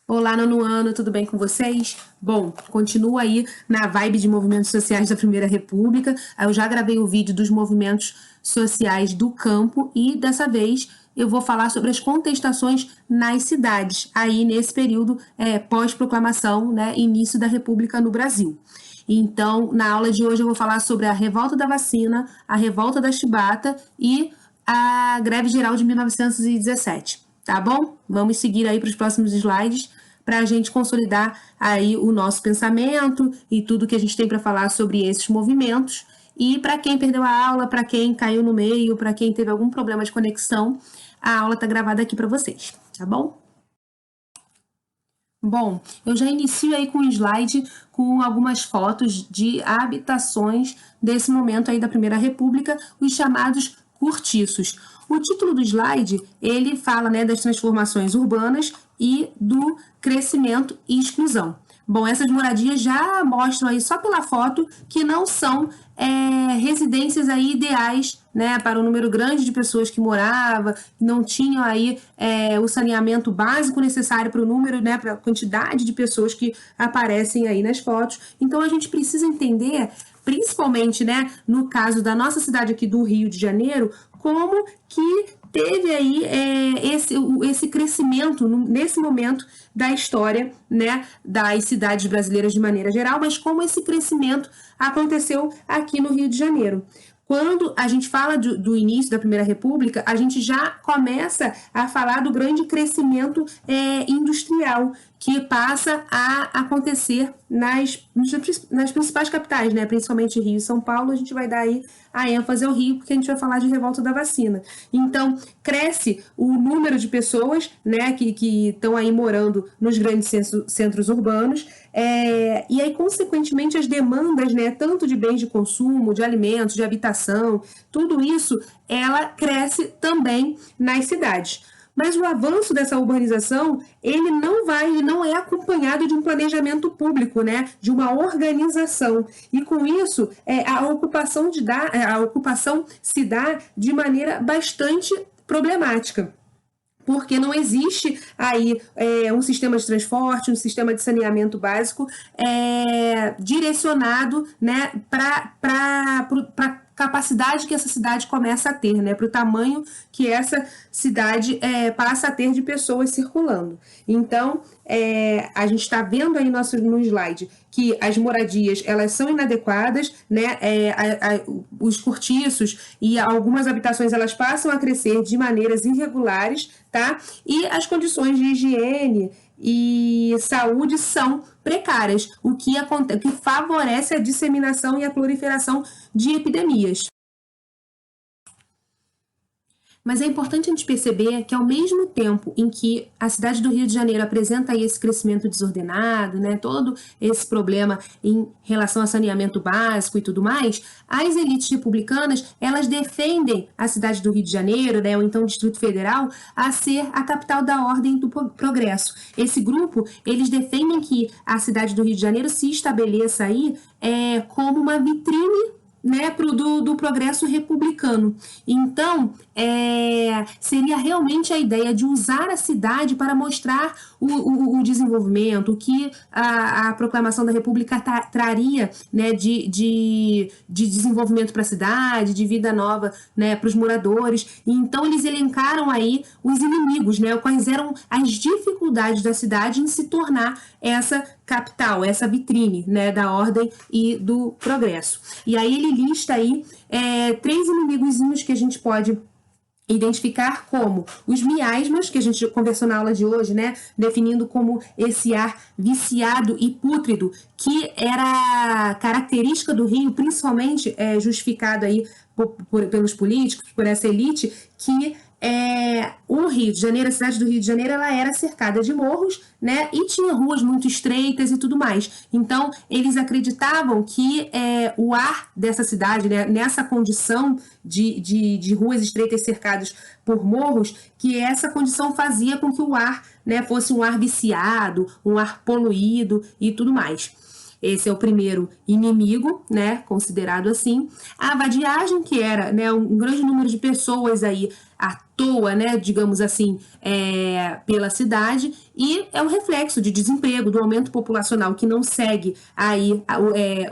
Olá, nono ano, tudo bem com vocês? Bom, continuo aí na vibe de movimentos sociais da Primeira República. Eu já gravei o vídeo dos movimentos sociais do campo e dessa vez eu vou falar sobre as contestações nas cidades, aí nesse período pós-proclamação, né, início da República no Brasil. Então, na aula de hoje eu vou falar sobre a revolta da vacina, a revolta da chibata e a greve geral de 1917. Tá bom? Vamos seguir aí para os próximos slides para a gente consolidar aí o nosso pensamento e tudo que a gente tem para falar sobre esses movimentos. E para quem perdeu a aula, para quem caiu no meio, para quem teve algum problema de conexão, a aula está gravada aqui para vocês, tá bom? Bom, eu já inicio aí com um slide com algumas fotos de habitações desse momento aí da Primeira República, os chamados cortiços. O título do slide, ele fala, né, das transformações urbanas e do crescimento e exclusão. Bom, essas moradias já mostram aí só pela foto que não são residências aí ideais, né, para o número grande de pessoas que morava, não tinham aí o saneamento básico necessário para o número, né, para a quantidade de pessoas que aparecem aí nas fotos. Então a gente precisa entender, principalmente, né, no caso da nossa cidade aqui do Rio de Janeiro, como que teve aí esse crescimento nesse momento da história, né, das cidades brasileiras de maneira geral, mas como esse crescimento aconteceu aqui no Rio de Janeiro. Quando a gente fala do início da Primeira República, a gente já começa a falar do grande crescimento industrial que passa a acontecer nas principais capitais, né? Principalmente Rio e São Paulo. A gente vai dar aí a ênfase ao Rio, porque a gente vai falar de revolta da vacina. Então, cresce o número de pessoas, né, que estão aí morando nos grandes centros urbanos, e aí, consequentemente, as demandas, né, tanto de bens de consumo, de alimentos, de habitação, tudo isso, ela cresce também nas cidades. Mas o avanço dessa urbanização, ele não é acompanhado de um planejamento público, né, de uma organização. E com isso, a ocupação se dá de maneira bastante problemática, porque não existe aí um sistema de transporte, um sistema de saneamento básico direcionado, né, para capacidade que essa cidade começa a ter, né, para o tamanho que essa cidade passa a ter de pessoas circulando. Então, a gente está vendo aí no slide que as moradias, elas são inadequadas, né, os cortiços e algumas habitações, elas passam a crescer de maneiras irregulares, tá? E as condições de higiene e saúde são precárias, o que favorece a disseminação e a proliferação de epidemias. Mas é importante a gente perceber que, ao mesmo tempo em que a cidade do Rio de Janeiro apresenta aí esse crescimento desordenado, né, todo esse problema em relação a saneamento básico e tudo mais, as elites republicanas, elas defendem a cidade do Rio de Janeiro, né, ou então o Distrito Federal, a ser a capital da ordem do progresso. Esse grupo, eles defendem que a cidade do Rio de Janeiro se estabeleça aí como uma vitrine, né, do progresso republicano. Então, seria realmente a ideia de usar a cidade para mostrar o desenvolvimento, o que a proclamação da República traria, né, de desenvolvimento para a cidade, de vida nova, né, para os moradores. Então, eles elencaram aí os inimigos, né, quais eram as dificuldades da cidade em se tornar essa capital, essa vitrine, né, da ordem e do progresso. E aí ele lista aí 3 inimigozinhos que a gente pode identificar como os miasmas, que a gente conversou na aula de hoje, né, definindo como esse ar viciado e pútrido, que era característica do Rio, principalmente justificado aí pelos políticos, por essa elite, que o Rio de Janeiro, a cidade do Rio de Janeiro, ela era cercada de morros, né, e tinha ruas muito estreitas e tudo mais. Então, eles acreditavam que o ar dessa cidade, né, nessa condição de ruas estreitas cercadas por morros, que essa condição fazia com que o ar, né, fosse um ar viciado, um ar poluído e tudo mais. Esse é o primeiro inimigo, né, considerado assim. A vadiagem, que era, né, um grande número de pessoas aí toa, né, digamos assim, pela cidade, e é um reflexo de desemprego, do aumento populacional que não segue aí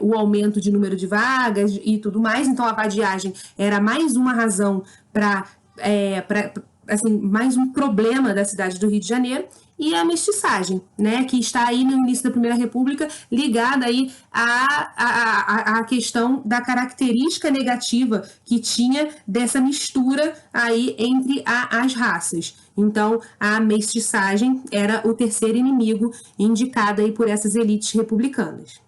o aumento de número de vagas e tudo mais. Então a vadiagem era mais uma razão para assim, mais um problema da cidade do Rio de Janeiro, e a mestiçagem, né, que está aí no início da Primeira República, ligada aí à questão da característica negativa que tinha dessa mistura aí entre as raças. Então, a mestiçagem era o terceiro inimigo indicado aí por essas elites republicanas.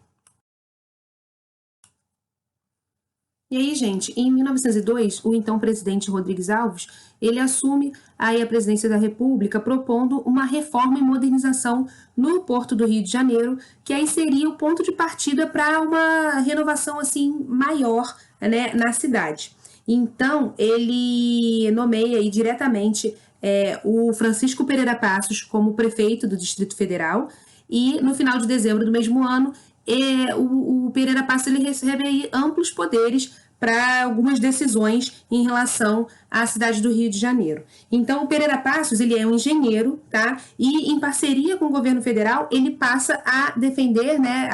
E aí, gente, em 1902, o então presidente Rodrigues Alves, ele assume aí a presidência da República propondo uma reforma e modernização no Porto do Rio de Janeiro, que aí seria o ponto de partida para uma renovação assim maior, né, na cidade. Então, ele nomeia aí diretamente o Francisco Pereira Passos como prefeito do Distrito Federal, e no final de dezembro do mesmo ano o Pereira Passos ele recebe aí amplos poderes para algumas decisões em relação à cidade do Rio de Janeiro. Então, o Pereira Passos ele é um engenheiro, tá? E em parceria com o governo federal, ele passa a defender, né,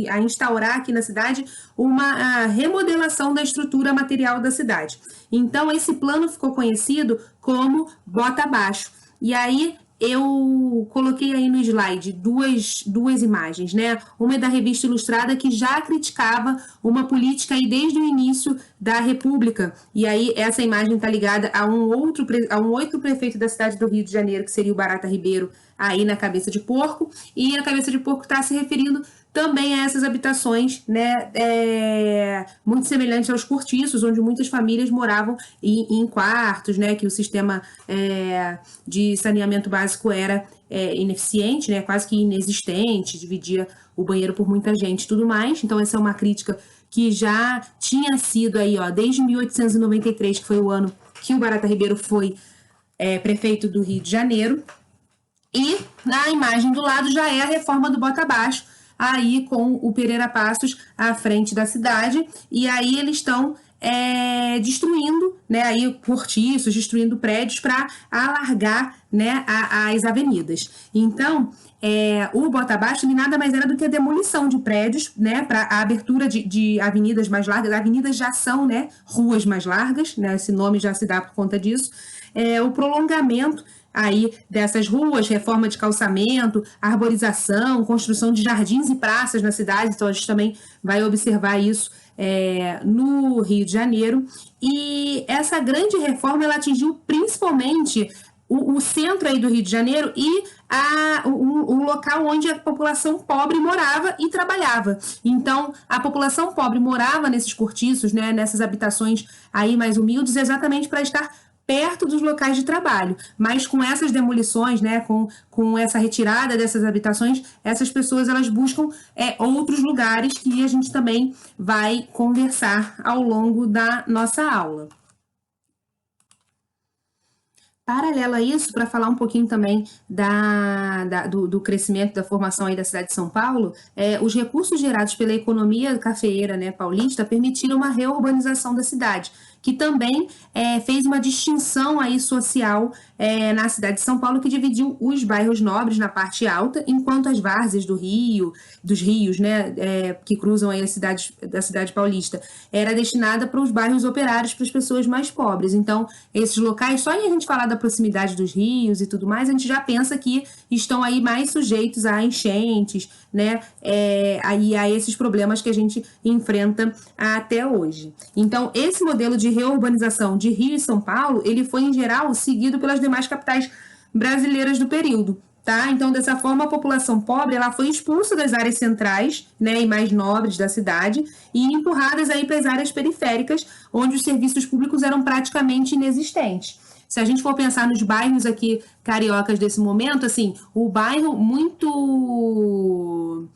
a instaurar aqui na cidade uma remodelação da estrutura material da cidade. Então, esse plano ficou conhecido como Bota Abaixo. E aí, eu coloquei aí no slide duas imagens, né? Uma é da Revista Ilustrada, que já criticava uma política aí desde o início da República. E aí essa imagem está ligada a um outro prefeito da cidade do Rio de Janeiro, que seria o Barata Ribeiro, aí na Cabeça de Porco. E a Cabeça de Porco está se referindo também a essas habitações, né, muito semelhantes aos cortiços, onde muitas famílias moravam em quartos, né, que o sistema de saneamento básico era ineficiente, né, quase que inexistente, dividia o banheiro por muita gente e tudo mais. Então essa é uma crítica que já tinha sido aí, ó, desde 1893, que foi o ano que o Barata Ribeiro foi prefeito do Rio de Janeiro. E na imagem do lado já é a reforma do Bota Abaixo, aí com o Pereira Passos à frente da cidade, e aí eles estão destruindo, né, aí cortiços, destruindo prédios para alargar, né, as avenidas. Então, o Bota Abaixo ele nada mais era do que a demolição de prédios, né, para a abertura de avenidas mais largas. As avenidas já são, né, ruas mais largas, né, esse nome já se dá por conta disso. O prolongamento aí dessas ruas, reforma de calçamento, arborização, construção de jardins e praças na cidade. Então a gente também vai observar isso no Rio de Janeiro. E essa grande reforma ela atingiu principalmente o centro aí do Rio de Janeiro e o local onde a população pobre morava e trabalhava. Então, a população pobre morava nesses cortiços, né, nessas habitações aí mais humildes, exatamente para estar perto dos locais de trabalho. Mas com essas demolições, né, com essa retirada dessas habitações, essas pessoas elas buscam outros lugares que a gente também vai conversar ao longo da nossa aula. Paralelo a isso, para falar um pouquinho também do crescimento da formação aí da cidade de São Paulo, os recursos gerados pela economia cafeeira, né, paulista permitiram uma reurbanização da cidade, que também fez uma distinção aí social na cidade de São Paulo, que dividiu os bairros nobres na parte alta, enquanto as várzeas dos rios, né, que cruzam aí da cidade paulista, era destinada para os bairros operários, para as pessoas mais pobres. Então, esses locais, só em a gente falar da proximidade dos rios e tudo mais, a gente já pensa que estão aí mais sujeitos a enchentes, né, a esses problemas que a gente enfrenta até hoje. Então, esse modelo de reurbanização de Rio e São Paulo, ele foi, em geral, seguido pelas demais capitais brasileiras do período. Tá? Então, dessa forma, a população pobre ela foi expulsa das áreas centrais, né, e mais nobres da cidade e empurradas aí para as áreas periféricas, onde os serviços públicos eram praticamente inexistentes. Se a gente for pensar nos bairros aqui cariocas desse momento, assim, o bairro muito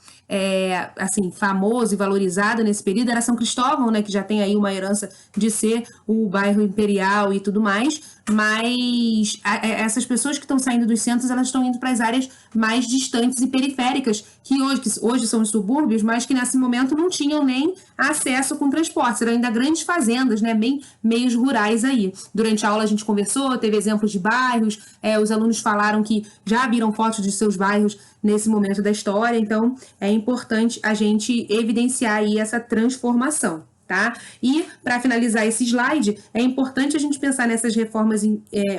assim, famoso e valorizado nesse período era São Cristóvão, né, que já tem aí uma herança de ser o bairro imperial e tudo mais, mas essas pessoas que estão saindo dos centros, elas estão indo para as áreas mais distantes e periféricas, que hoje são os subúrbios, mas que nesse momento não tinham nem acesso com transporte, eram ainda grandes fazendas, né, bem meios rurais aí. Durante a aula a gente conversou, teve exemplos de bairros, os alunos falaram que já viram fotos de seus bairros nesse momento da história, então é importante a gente evidenciar aí essa transformação. Tá? E, para finalizar esse slide, é importante a gente pensar nessas reformas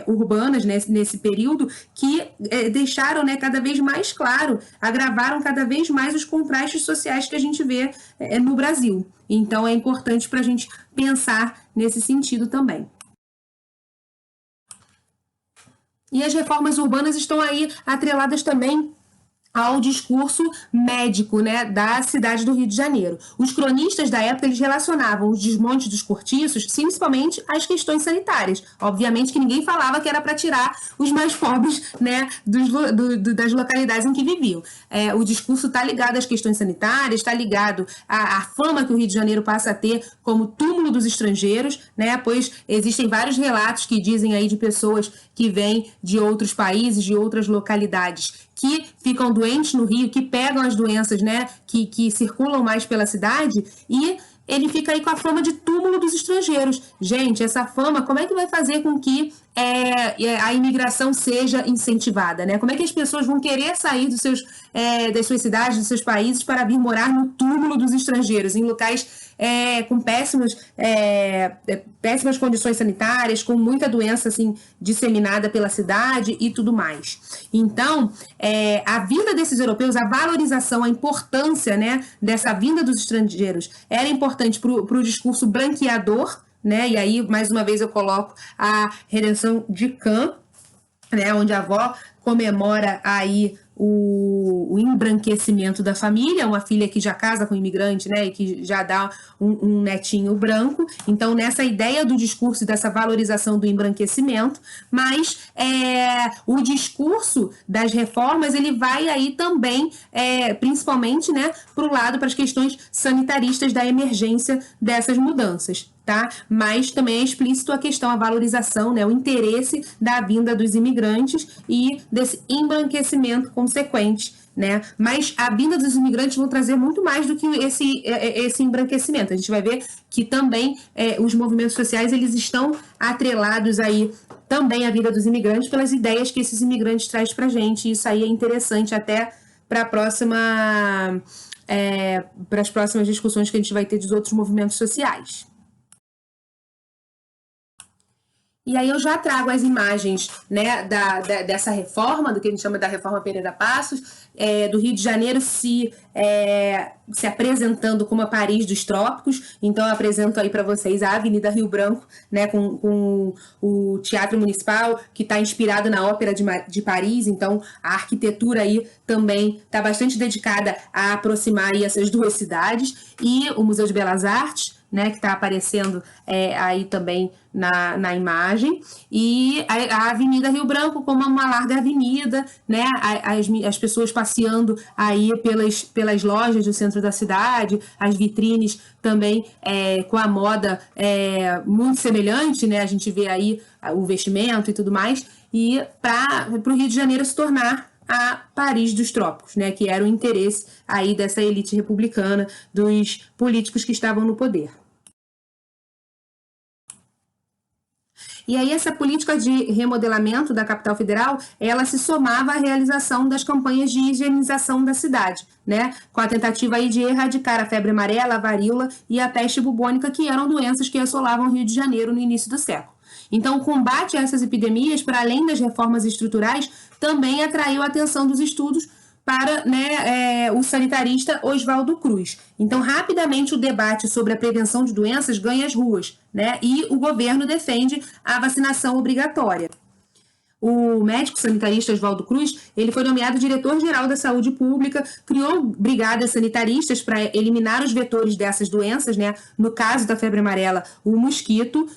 urbanas, né, nesse período, que deixaram, né, cada vez mais claro, agravaram cada vez mais os contrastes sociais que a gente vê no Brasil. Então, é importante para a gente pensar nesse sentido também. E as reformas urbanas estão aí atreladas também ao discurso médico, né, da cidade do Rio de Janeiro. Os cronistas da época, eles relacionavam os desmontes dos cortiços, principalmente às questões sanitárias. Obviamente que ninguém falava que era para tirar os mais pobres, né, das localidades em que viviam. O discurso está ligado às questões sanitárias, está ligado à fama que o Rio de Janeiro passa a ter como túmulo dos estrangeiros, né, pois existem vários relatos que dizem aí de pessoas que vêm de outros países, de outras localidades, que ficam doentes no Rio, que pegam as doenças, né, que circulam mais pela cidade, e ele fica aí com a fama de túmulo dos estrangeiros. Gente, essa fama, como é que vai fazer com que a imigração seja incentivada, né? Como é que as pessoas vão querer sair das suas cidades, dos seus países, para vir morar no túmulo dos estrangeiros, em locais com péssimas condições sanitárias, com muita doença assim, disseminada pela cidade e tudo mais. Então, a vinda desses europeus, a valorização, a importância, né, dessa vinda dos estrangeiros era importante para o discurso branqueador, né? E aí, mais uma vez, eu coloco a redenção de Cã, né, onde a avó comemora aí o embranquecimento da família, uma filha que já casa com um imigrante, né, e que já dá um netinho branco. Então, nessa ideia do discurso e dessa valorização do embranquecimento, mas o discurso das reformas, ele vai aí também, principalmente, né, para o lado, para as questões sanitaristas da emergência dessas mudanças. Tá? Mas também é explícito a valorização, né, o interesse da vinda dos imigrantes e desse embranquecimento consequente, né? Mas a vinda dos imigrantes vão trazer muito mais do que esse embranquecimento. A gente vai ver que também os movimentos sociais, eles estão atrelados aí também à vida dos imigrantes pelas ideias que esses imigrantes trazem para a gente. Isso aí é interessante até para as próximas discussões que a gente vai ter dos outros movimentos sociais. E aí eu já trago as imagens, né, dessa reforma, do que a gente chama da reforma Pereira Passos, do Rio de Janeiro se apresentando como a Paris dos trópicos. Então eu apresento aí para vocês a Avenida Rio Branco, né, com o Teatro Municipal, que está inspirado na Ópera de Paris. Então a arquitetura aí também está bastante dedicada a aproximar aí essas duas cidades. E o Museu de Belas Artes, né, que está aparecendo aí também na imagem, e a Avenida Rio Branco como uma larga avenida, né, as pessoas passeando aí pelas lojas do centro da cidade, as vitrines também com a moda muito semelhante, né, a gente vê aí o vestimento e tudo mais, e para o Rio de Janeiro se tornar a Paris dos trópicos, né, que era o interesse aí dessa elite republicana, dos políticos que estavam no poder. E aí essa política de remodelamento da capital federal, ela se somava à realização das campanhas de higienização da cidade, né, com a tentativa aí de erradicar a febre amarela, a varíola e a peste bubônica, que eram doenças que assolavam o Rio de Janeiro no início do século. Então, o combate a essas epidemias, para além das reformas estruturais, também atraiu a atenção dos estudos para, né, o sanitarista Oswaldo Cruz. Então, rapidamente, o debate sobre a prevenção de doenças ganha as ruas, né, e o governo defende a vacinação obrigatória. O médico sanitarista Oswaldo Cruz, ele foi nomeado diretor-geral da saúde pública, criou brigadas sanitaristas para eliminar os vetores dessas doenças, né? No caso da febre amarela, o mosquito,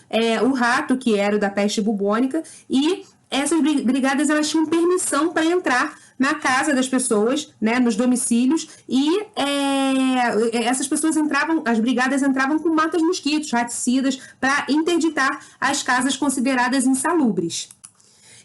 o rato, que era o da peste bubônica, e essas brigadas, elas tinham permissão para entrar na casa das pessoas, né, nos domicílios, e essas pessoas as brigadas entravam com matas-mosquitos, raticidas, para interditar as casas consideradas insalubres.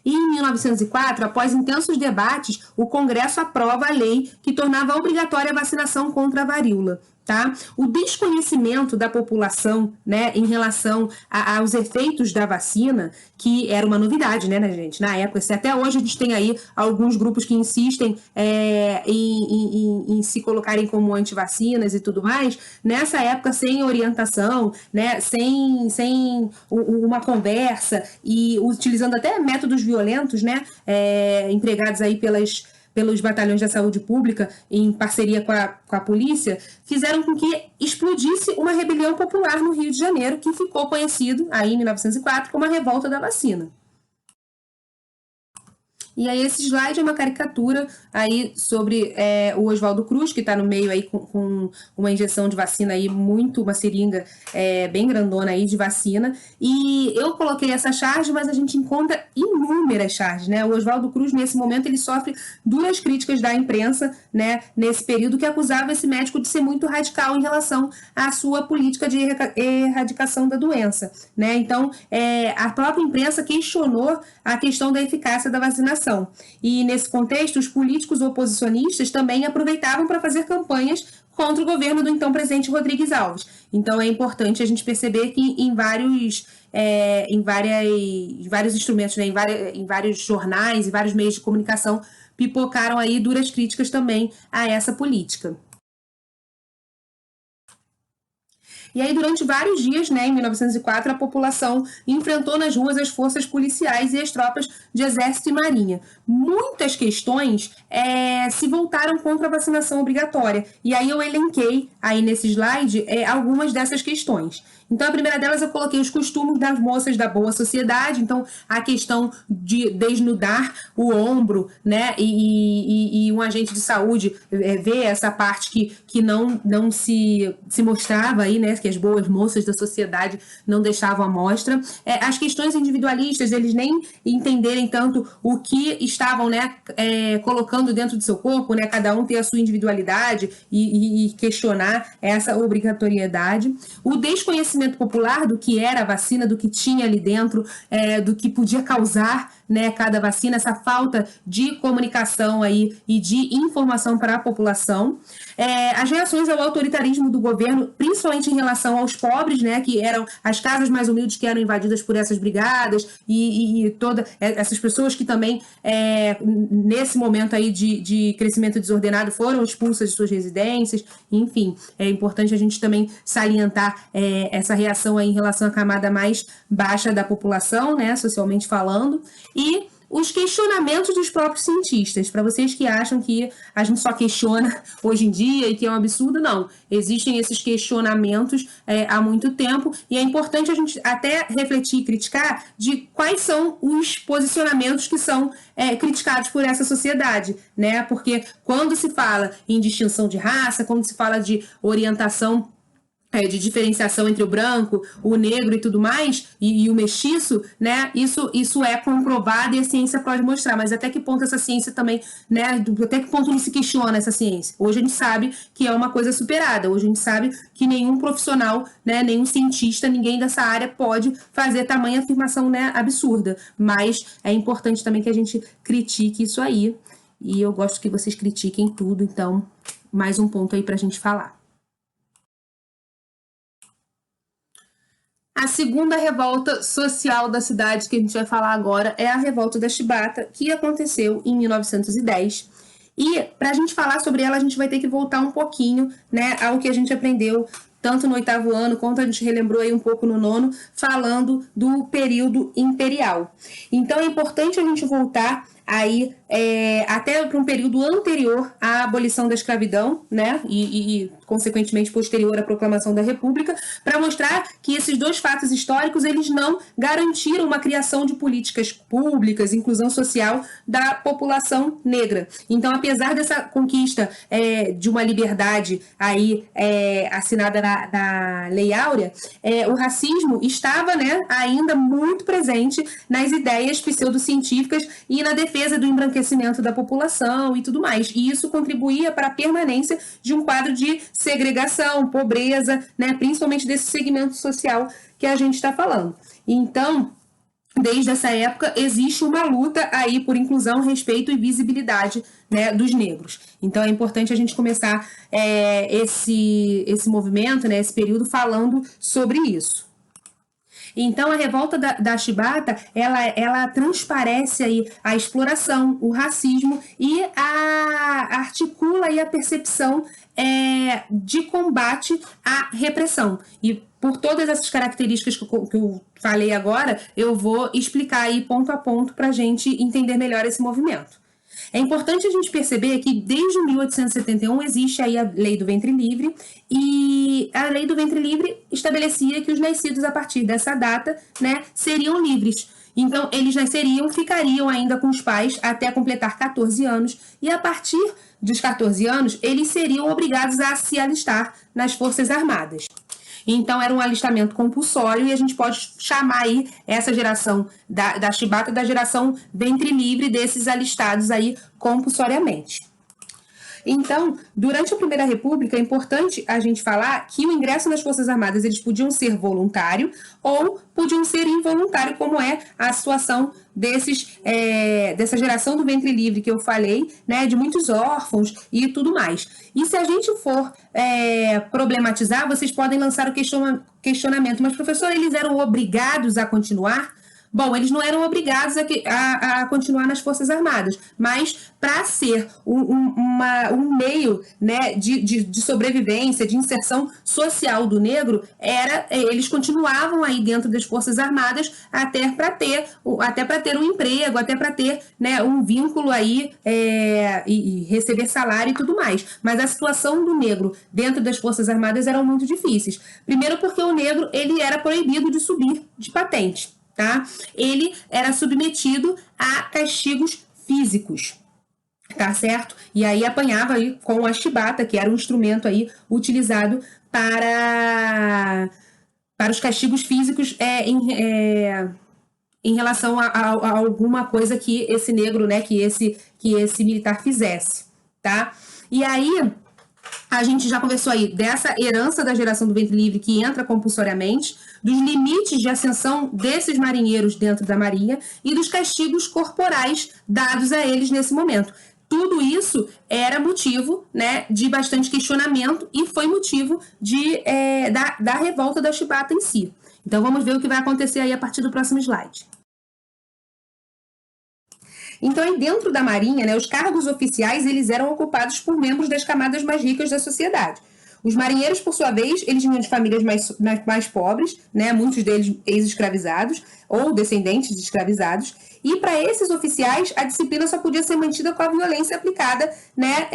E em 1904, após intensos debates, o Congresso aprova a lei que tornava obrigatória a vacinação contra a varíola. Tá? O desconhecimento da população, né, em relação aos efeitos da vacina, que era uma novidade, né, gente? Na época, até hoje a gente tem aí alguns grupos que insistem em se colocarem como antivacinas e tudo mais. Nessa época, sem orientação, né, sem uma conversa e utilizando até métodos violentos, né, empregados aí pelos batalhões da saúde pública, em parceria com a polícia, fizeram com que explodisse uma rebelião popular no Rio de Janeiro, que ficou conhecido, aí em 1904, como a Revolta da Vacina. E aí esse slide é uma caricatura aí sobre o Oswaldo Cruz, que está no meio aí com uma injeção de vacina aí uma seringa bem grandona aí de vacina. E eu coloquei essa charge, mas a gente encontra inúmeras charges, né? O Oswaldo Cruz, nesse momento, ele sofre duras críticas da imprensa, né? Nesse período, que acusava esse médico de ser muito radical em relação à sua política de erradicação da doença, né? Então, a própria imprensa questionou a questão da eficácia da vacinação. E, nesse contexto, os políticos oposicionistas também aproveitavam para fazer campanhas contra o governo do então presidente Rodrigues Alves. Então, é importante a gente perceber que em vários instrumentos, né, em vários jornais e vários meios de comunicação, pipocaram aí duras críticas também a essa política. E aí, durante vários dias, né, em 1904, a população enfrentou nas ruas as forças policiais e as tropas de exército e marinha. Muitas questões se voltaram contra a vacinação obrigatória. E aí eu elenquei aí nesse slide algumas dessas questões. Então, a primeira delas, eu coloquei os costumes das moças da boa sociedade. Então, a questão de desnudar o ombro, né? E um agente de saúde ver essa parte que não se mostrava aí, né? Que as boas moças da sociedade não deixavam à mostra. As questões individualistas, eles nem entenderem tanto o que estavam, né, colocando dentro do seu corpo, né? Cada um ter a sua individualidade e questionar essa obrigatoriedade. O desconhecimento popular do que era a vacina, do que tinha ali dentro, do que podia causar, né, cada vacina, essa falta de comunicação aí e de informação para a população. As reações ao autoritarismo do governo, principalmente em relação aos pobres, né, que eram as casas mais humildes que eram invadidas por essas brigadas e todas essas pessoas que também, nesse momento aí de crescimento desordenado, foram expulsas de suas residências. Enfim, é importante a gente também salientar essa reação aí em relação à camada mais baixa da população, né, socialmente falando, e os questionamentos dos próprios cientistas. Para vocês que acham que a gente só questiona hoje em dia e que é um absurdo, não. Existem esses questionamentos há muito tempo, e é importante a gente até refletir e criticar de quais são os posicionamentos que são criticados por essa sociedade, né? Porque quando se fala em distinção de raça, quando se fala de orientação, de diferenciação entre o branco, o negro e tudo mais, e o mestiço, né? Isso é comprovado e a ciência pode mostrar, mas até que ponto essa ciência também, né? Até que ponto não se questiona essa ciência? Hoje a gente sabe que é uma coisa superada, hoje a gente sabe que nenhum profissional, né, nenhum cientista, ninguém dessa área pode fazer tamanha afirmação, né, absurda, mas é importante também que a gente critique isso aí, e eu gosto que vocês critiquem tudo, então mais um ponto aí pra gente falar. A segunda revolta social da cidade que a gente vai falar agora é a Revolta da Chibata, que aconteceu em 1910. E para a gente falar sobre ela, a gente vai ter que voltar um pouquinho, né, ao que a gente aprendeu tanto no 8º ano, quanto a gente relembrou aí um pouco no 9º, falando do período imperial. Então é importante a gente voltar aí até para um período anterior à abolição da escravidão, né, e consequentemente posterior à proclamação da República, para mostrar que esses dois fatos históricos, eles não garantiram uma criação de políticas públicas, inclusão social da população negra. Então, apesar dessa conquista de uma liberdade aí assinada na Lei Áurea, o racismo estava, né, ainda muito presente nas ideias pseudocientíficas e na defesa defesa do embranquecimento da população e tudo mais. E isso contribuía para a permanência de um quadro de segregação, pobreza, né, principalmente desse segmento social que a gente está falando. Então, desde essa época, existe uma luta aí por inclusão, respeito e visibilidade, né, dos negros. Então, é importante a gente começar esse movimento, né, esse período, falando sobre isso. Então, a revolta da Chibata, ela transparece aí a exploração, o racismo e articula aí a percepção de combate à repressão. E por todas essas características que eu falei agora, eu vou explicar aí ponto a ponto para a gente entender melhor esse movimento. É importante a gente perceber que desde 1871 existe aí a Lei do Ventre Livre, e a Lei do Ventre Livre estabelecia que os nascidos a partir dessa data, né, seriam livres. Então, eles nasceriam, ficariam ainda com os pais até completar 14 anos, e a partir dos 14 anos, eles seriam obrigados a se alistar nas Forças Armadas. Então, era um alistamento compulsório, e a gente pode chamar aí essa geração da Chibata da geração ventre livre desses alistados aí compulsoriamente. Então, durante a Primeira República, é importante a gente falar que o ingresso nas Forças Armadas eles podiam ser voluntário ou podiam ser involuntário, como é a situação dessa geração do ventre livre que eu falei, né, de muitos órfãos e tudo mais. E se a gente for problematizar, vocês podem lançar o questionamento, mas, professor, eles eram obrigados a continuar? Bom, eles não eram obrigados a continuar nas Forças Armadas, mas para ser um meio, né, de sobrevivência, de inserção social do negro, eles continuavam aí dentro das Forças Armadas até para ter um emprego, até para ter, né, um vínculo aí e receber salário e tudo mais. Mas a situação do negro dentro das Forças Armadas eram muito difíceis. Primeiro porque o negro ele era proibido de subir de patente. Tá? Ele era submetido a castigos físicos, tá certo? E aí apanhava aí com a chibata, que era um instrumento aí utilizado para os castigos físicos em relação a alguma coisa que esse negro, né, que esse militar fizesse, tá? E aí a gente já conversou aí dessa herança da geração do ventre livre que entra compulsoriamente, dos limites de ascensão desses marinheiros dentro da marinha e dos castigos corporais dados a eles nesse momento. Tudo isso era motivo, né, de bastante questionamento e foi motivo da revolta da chibata em si. Então vamos ver o que vai acontecer aí a partir do próximo slide. Então, aí dentro da Marinha, né, os cargos oficiais eles eram ocupados por membros das camadas mais ricas da sociedade. Os marinheiros, por sua vez, eles vinham de famílias mais pobres, né, muitos deles ex-escravizados ou descendentes de escravizados, e para esses oficiais a disciplina só podia ser mantida com a violência aplicada, né,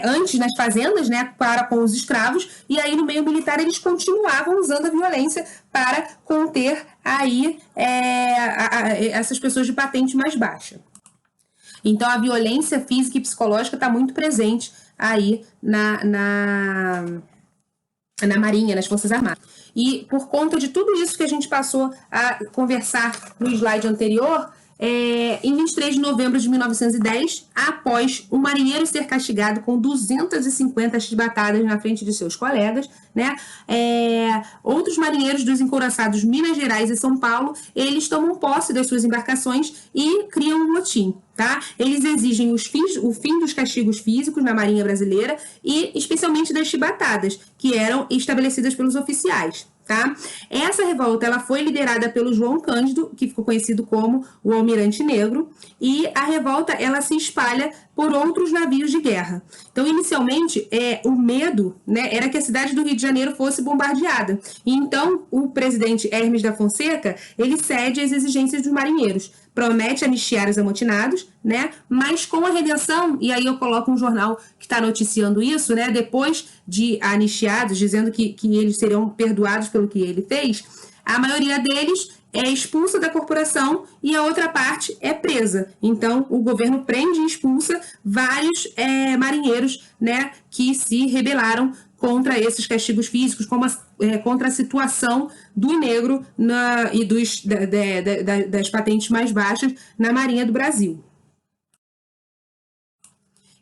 antes nas fazendas, né, para com os escravos, e aí no meio militar eles continuavam usando a violência para conter aí essas pessoas de patente mais baixa. Então, a violência física e psicológica está muito presente aí na Marinha, nas Forças Armadas. E por conta de tudo isso que a gente passou a conversar no slide anterior, em 23 de novembro de 1910, após um marinheiro ser castigado com 250 chibatadas na frente de seus colegas, né, outros marinheiros dos encouraçados Minas Gerais e São Paulo, eles tomam posse das suas embarcações e criam um motim. Tá? Eles exigem o fim dos castigos físicos na Marinha Brasileira e especialmente das chibatadas, que eram estabelecidas pelos oficiais. Tá? Essa revolta ela foi liderada pelo João Cândido, que ficou conhecido como o Almirante Negro, e a revolta ela se espalha por outros navios de guerra. Então, inicialmente, o medo, né, era que a cidade do Rio de Janeiro fosse bombardeada. E então, o presidente Hermes da Fonseca, ele cede às exigências dos marinheiros, promete anistiar os amotinados, né, mas com a redenção, e aí eu coloco um jornal que está noticiando isso, né, depois de anistiados, dizendo que eles seriam perdoados pelo que ele fez, a maioria deles é expulsa da corporação e a outra parte é presa. Então, o governo prende e expulsa vários marinheiros, né, que se rebelaram contra esses castigos físicos, contra a situação do negro e das patentes mais baixas na Marinha do Brasil.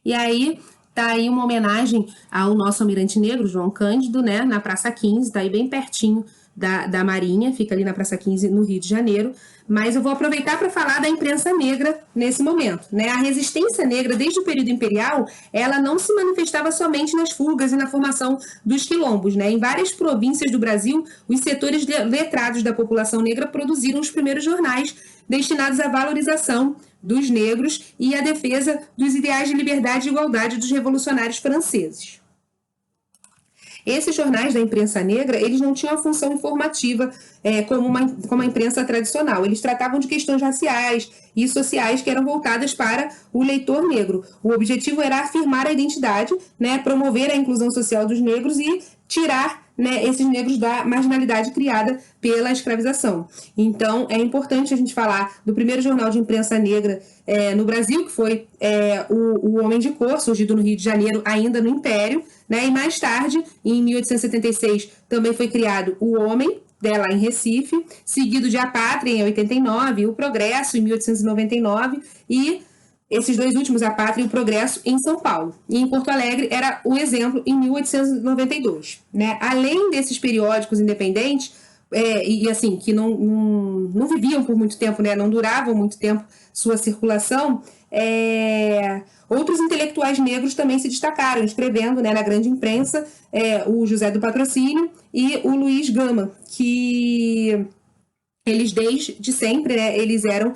E aí tá aí uma homenagem ao nosso almirante negro, João Cândido, né, na Praça 15, tá aí bem pertinho da Marinha, fica ali na Praça 15, no Rio de Janeiro. Mas eu vou aproveitar para falar da imprensa negra nesse momento, né? A resistência negra, desde o período imperial, ela não se manifestava somente nas fugas e na formação dos quilombos, né? Em várias províncias do Brasil, os setores letrados da população negra produziram os primeiros jornais destinados à valorização dos negros e à defesa dos ideais de liberdade e igualdade dos revolucionários franceses. Esses jornais da imprensa negra, eles não tinham a função informativa como a imprensa tradicional. Eles tratavam de questões raciais e sociais que eram voltadas para o leitor negro. O objetivo era afirmar a identidade, né, promover a inclusão social dos negros e tirar, né, esses negros da marginalidade criada pela escravização. Então, é importante a gente falar do primeiro jornal de imprensa negra no Brasil, que foi o Homem de Cor, surgido no Rio de Janeiro, ainda no Império, né, e mais tarde, em 1876, também foi criado o Homem, lá em Recife, seguido de A Pátria, em 89, o Progresso, em 1899, e esses dois últimos, A Pátria e o Progresso, em São Paulo. E em Porto Alegre era o Exemplo, em 1892. Né? Além desses periódicos independentes, e assim, que não viviam por muito tempo, né? Não duravam muito tempo sua circulação, outros intelectuais negros também se destacaram, escrevendo, né, na grande imprensa, o José do Patrocínio e o Luiz Gama, que eles desde sempre, né, eles eram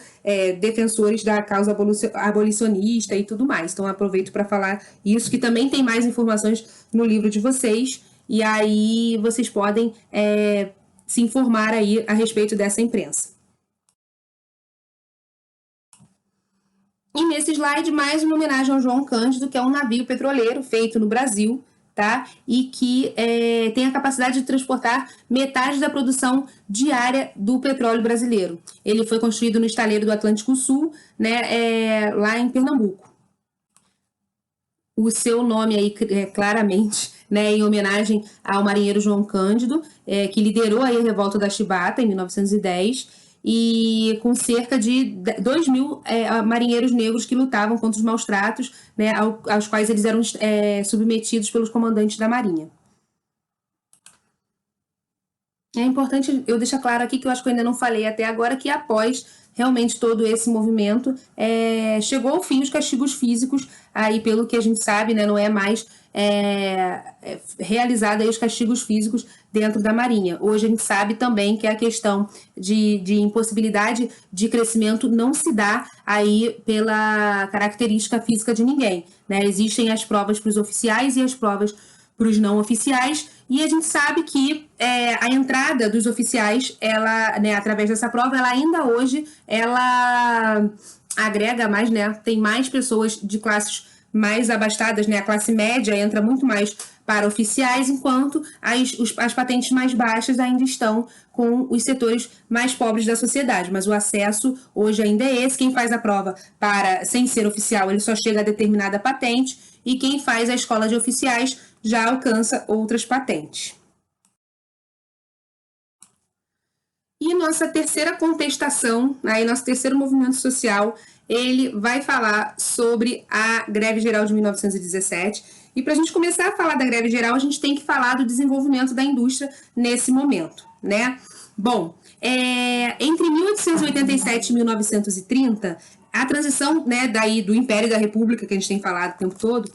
defensores da causa abolicionista e tudo mais. Então aproveito para falar isso, que também tem mais informações no livro de vocês, e aí vocês podem se informar aí a respeito dessa imprensa. E nesse slide, mais uma homenagem ao João Cândido, que é um navio petroleiro feito no Brasil, tá? E que tem a capacidade de transportar metade da produção diária do petróleo brasileiro. Ele foi construído no estaleiro do Atlântico Sul, né, lá em Pernambuco. O seu nome aí, claramente, né, em homenagem ao marinheiro João Cândido, que liderou aí a revolta da Chibata em 1910, e com cerca de 2.000 marinheiros negros que lutavam contra os maus tratos, né, aos quais eles eram submetidos pelos comandantes da Marinha. É importante eu deixar claro aqui, que eu acho que eu ainda não falei até agora, que após realmente todo esse movimento, chegou ao fim os castigos físicos, aí pelo que a gente sabe, né, não é mais realizado aí os castigos físicos dentro da Marinha. Hoje a gente sabe também que a questão de impossibilidade de crescimento não se dá aí pela característica física de ninguém, né? Existem as provas para os oficiais e as provas para os não oficiais, e a gente sabe que a entrada dos oficiais, ela, né, através dessa prova, ela ainda hoje, ela agrega mais, né, tem mais pessoas de classes mais abastadas, né, a classe média entra muito mais para oficiais, enquanto as patentes mais baixas ainda estão com os setores mais pobres da sociedade, mas o acesso hoje ainda é esse. Quem faz a prova sem ser oficial, ele só chega a determinada patente, e quem faz a escola de oficiais já alcança outras patentes. E nossa terceira contestação, aí nosso terceiro movimento social, ele vai falar sobre a Greve Geral de 1917. E para a gente começar a falar da Greve Geral, a gente tem que falar do desenvolvimento da indústria nesse momento, né? Bom, entre 1887 e 1930, a transição, né, daí do Império e da República, que a gente tem falado o tempo todo,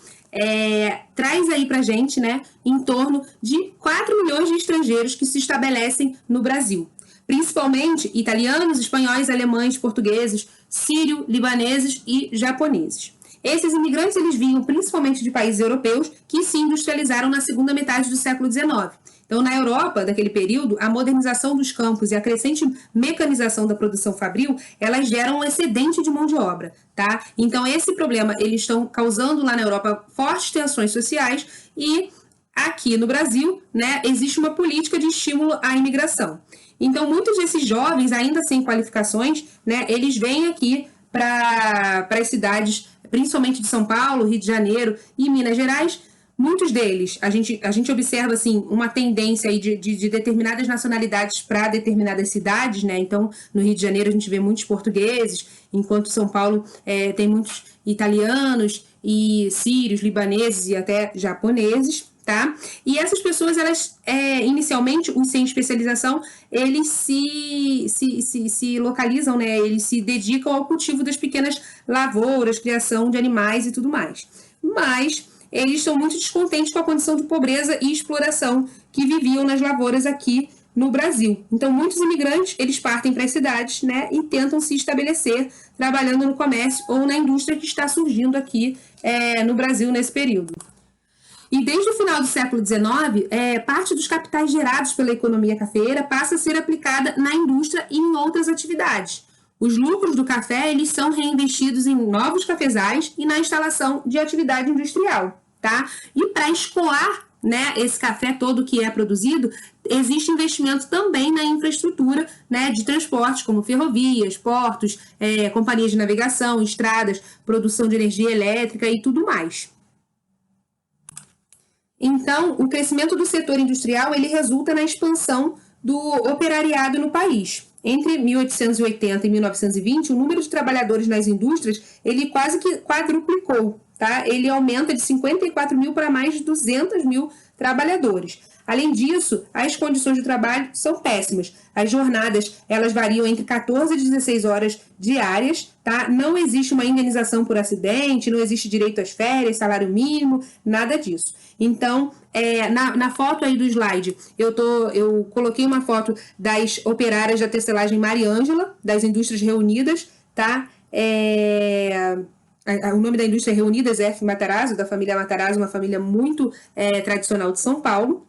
traz aí pra gente, né, em torno de 4 milhões de estrangeiros que se estabelecem no Brasil. Principalmente italianos, espanhóis, alemães, portugueses, sírio-libaneses e japoneses. Esses imigrantes, eles vinham principalmente de países europeus que se industrializaram na segunda metade do século XIX. Então, na Europa, daquele período, a modernização dos campos e a crescente mecanização da produção fabril, elas geram um excedente de mão de obra, tá? Então, esse problema, eles estão causando lá na Europa fortes tensões sociais, e aqui no Brasil, né, existe uma política de estímulo à imigração. Então, muitos desses jovens, ainda sem qualificações, né, eles vêm aqui para as cidades, principalmente de São Paulo, Rio de Janeiro e Minas Gerais. Muitos deles, a gente observa assim, uma tendência aí de determinadas nacionalidades para determinadas cidades, né? Então, no Rio de Janeiro a gente vê muitos portugueses, enquanto São Paulo tem muitos italianos e sírios, libaneses e até japoneses, tá? E essas pessoas, elas, inicialmente, os sem especialização, eles se localizam, né? Eles se dedicam ao cultivo das pequenas lavouras, criação de animais e tudo mais. Mas eles estão muito descontentes com a condição de pobreza e exploração que viviam nas lavouras aqui no Brasil. Então, muitos imigrantes, eles partem para as cidades, né, e tentam se estabelecer trabalhando no comércio ou na indústria que está surgindo aqui no Brasil nesse período. E desde o final do século XIX, parte dos capitais gerados pela economia cafeeira passa a ser aplicada na indústria e em outras atividades. Os lucros do café, eles são reinvestidos em novos cafezais e na instalação de atividade industrial, tá? E para escoar, né, esse café todo que é produzido, existe investimento também na infraestrutura, né, de transporte, como ferrovias, portos, companhias de navegação, estradas, produção de energia elétrica e tudo mais. Então, o crescimento do setor industrial, ele resulta na expansão do operariado no país. Entre 1880 e 1920, o número de trabalhadores nas indústrias, ele quase que quadruplicou, tá? Ele aumenta de 54 mil para mais de 200 mil trabalhadores. Além disso, as condições de trabalho são péssimas. As jornadas, elas variam entre 14 e 16 horas diárias, tá? Não existe uma indenização por acidente, não existe direito às férias, salário mínimo, nada disso. Então, na foto aí do slide, eu coloquei uma foto das operárias da tecelagem Mariângela, das Indústrias Reunidas, tá? O nome da indústria é Reunidas F. Matarazzo, da família Matarazzo, uma família muito tradicional de São Paulo.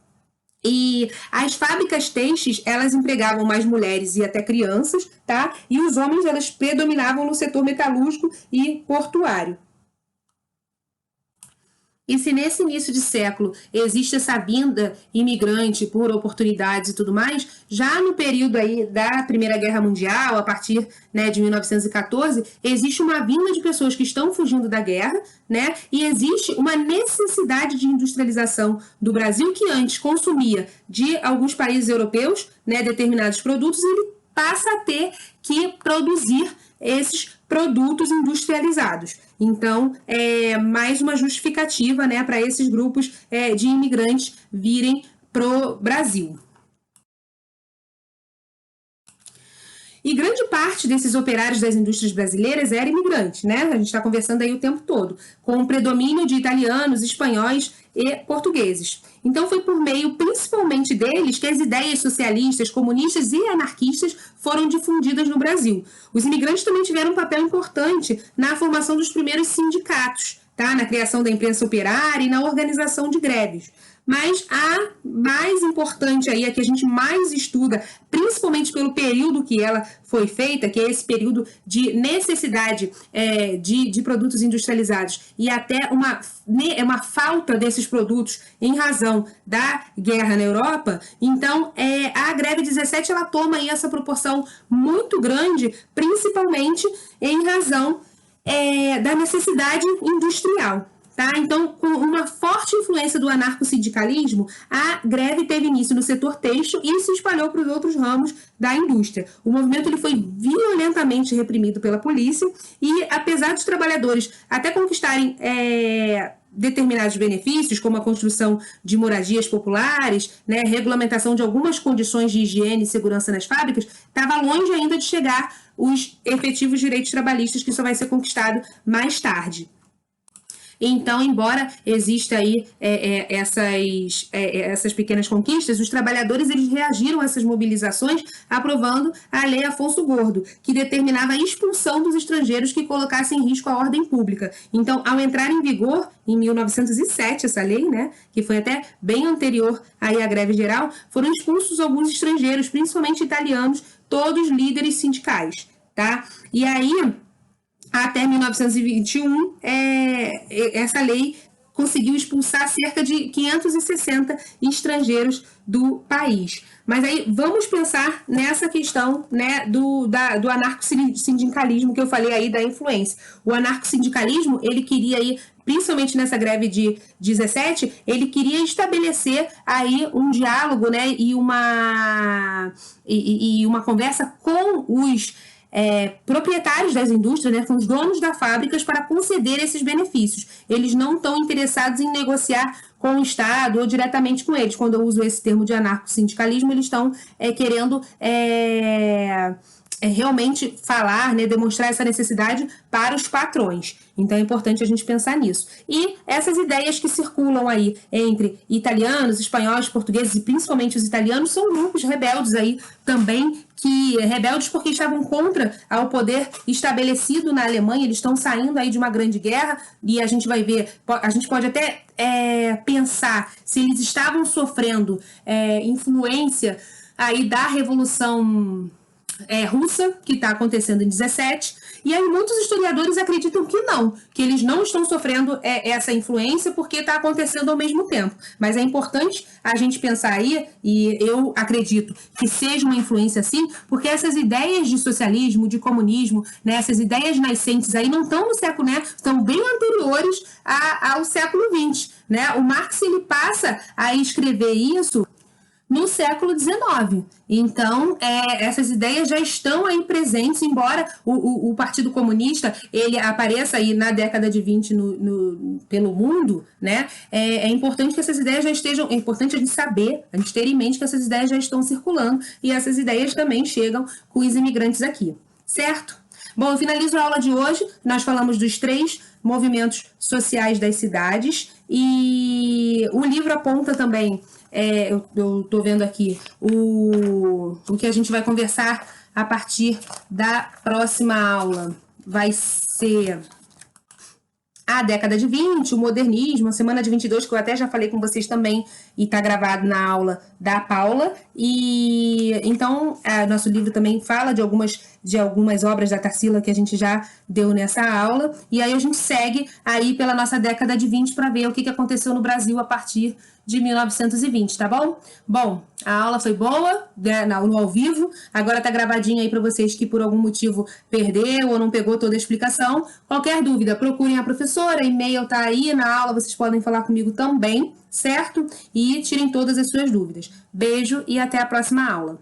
E as fábricas têxteis, elas empregavam mais mulheres e até crianças, tá? E os homens, elas predominavam no setor metalúrgico e portuário. E se nesse início de século existe essa vinda imigrante por oportunidades e tudo mais, já no período aí da Primeira Guerra Mundial, a partir, né, de 1914, existe uma vinda de pessoas que estão fugindo da guerra, né, e existe uma necessidade de industrialização do Brasil, que antes consumia de alguns países europeus, né, determinados produtos, e ele passa a ter que produzir esses produtos industrializados. Então, mais uma justificativa, né, para esses grupos de imigrantes virem para o Brasil. E grande parte desses operários das indústrias brasileiras era imigrante, né? A gente está conversando aí o tempo todo, com o predomínio de italianos, espanhóis e portugueses. Então foi por meio, principalmente deles, que as ideias socialistas, comunistas e anarquistas foram difundidas no Brasil. Os imigrantes também tiveram um papel importante na formação dos primeiros sindicatos, tá? Na criação da imprensa operária e na organização de greves. Mas a mais importante aí, a que a gente mais estuda, principalmente pelo período que ela foi feita, que é esse período de necessidade de produtos industrializados e até uma falta desses produtos em razão da guerra na Europa. Então, a greve 17 ela toma aí essa proporção muito grande, principalmente em razão da necessidade industrial. Tá? Então, com uma forte influência do anarcossindicalismo, a greve teve início no setor têxtil e se espalhou para os outros ramos da indústria. O movimento ele foi violentamente reprimido pela polícia e, apesar dos trabalhadores até conquistarem determinados benefícios, como a construção de moradias populares, né, regulamentação de algumas condições de higiene e segurança nas fábricas, estava longe ainda de chegar os efetivos direitos trabalhistas, que só vai ser conquistado mais tarde. Então, embora exista aí essas pequenas conquistas, os trabalhadores eles reagiram a essas mobilizações aprovando a Lei Afonso Gordo, que determinava a expulsão dos estrangeiros que colocassem em risco a ordem pública. Então, ao entrar em vigor, em 1907, essa lei, né, que foi até bem anterior aí à greve geral, foram expulsos alguns estrangeiros, principalmente italianos, todos líderes sindicais, tá? E aí, até 1921, essa lei conseguiu expulsar cerca de 560 estrangeiros do país. Mas aí vamos pensar nessa questão, né, do anarcossindicalismo que eu falei aí da influência. O anarcossindicalismo, ele queria aí, principalmente nessa greve de 17, ele queria estabelecer aí um diálogo, né, e uma conversa com os proprietários das indústrias, né, são os donos das fábricas para conceder esses benefícios. Eles não estão interessados em negociar com o Estado ou diretamente com eles. Quando eu uso esse termo de anarcossindicalismo, eles estão querendo realmente falar, né, demonstrar essa necessidade para os patrões. Então é importante a gente pensar nisso. E essas ideias que circulam aí entre italianos, espanhóis, portugueses e principalmente os italianos são grupos rebeldes aí também, que rebeldes porque estavam contra ao poder estabelecido na Alemanha. Eles estão saindo aí de uma grande guerra e a gente vai ver, a gente pode até pensar se eles estavam sofrendo influência aí da Revolução russa, que está acontecendo em 17, e aí muitos historiadores acreditam que não, que eles não estão sofrendo essa influência porque está acontecendo ao mesmo tempo. Mas é importante a gente pensar aí, e eu acredito que seja uma influência sim, porque essas ideias de socialismo, de comunismo, né, essas ideias nascentes aí não estão no século, né, estão bem anteriores ao século XX. Né? O Marx ele passa a escrever isso no século XIX. Então, essas ideias já estão aí presentes, embora o Partido Comunista ele apareça aí na década de 20 pelo mundo, né? É importante que essas ideias já estejam, é importante a gente saber, a gente ter em mente que essas ideias já estão circulando e essas ideias também chegam com os imigrantes aqui, certo? Bom, eu finalizo a aula de hoje, nós falamos dos 3 movimentos sociais das cidades e o livro aponta também, eu estou vendo aqui, o que a gente vai conversar a partir da próxima aula. Vai ser a década de 20, o modernismo, a semana de 22, que eu até já falei com vocês também, e está gravado na aula da Paula. E então, nosso livro também fala de algumas obras da Tarsila que a gente já deu nessa aula. E aí a gente segue aí pela nossa década de 20 para ver o que aconteceu no Brasil a partir de 1920, tá bom? Bom, a aula foi boa, né, no ao vivo, agora tá gravadinha aí para vocês que por algum motivo perdeu ou não pegou toda a explicação. Qualquer dúvida, procurem a professora, e-mail tá aí na aula, vocês podem falar comigo também, certo? E tirem todas as suas dúvidas. Beijo e até a próxima aula.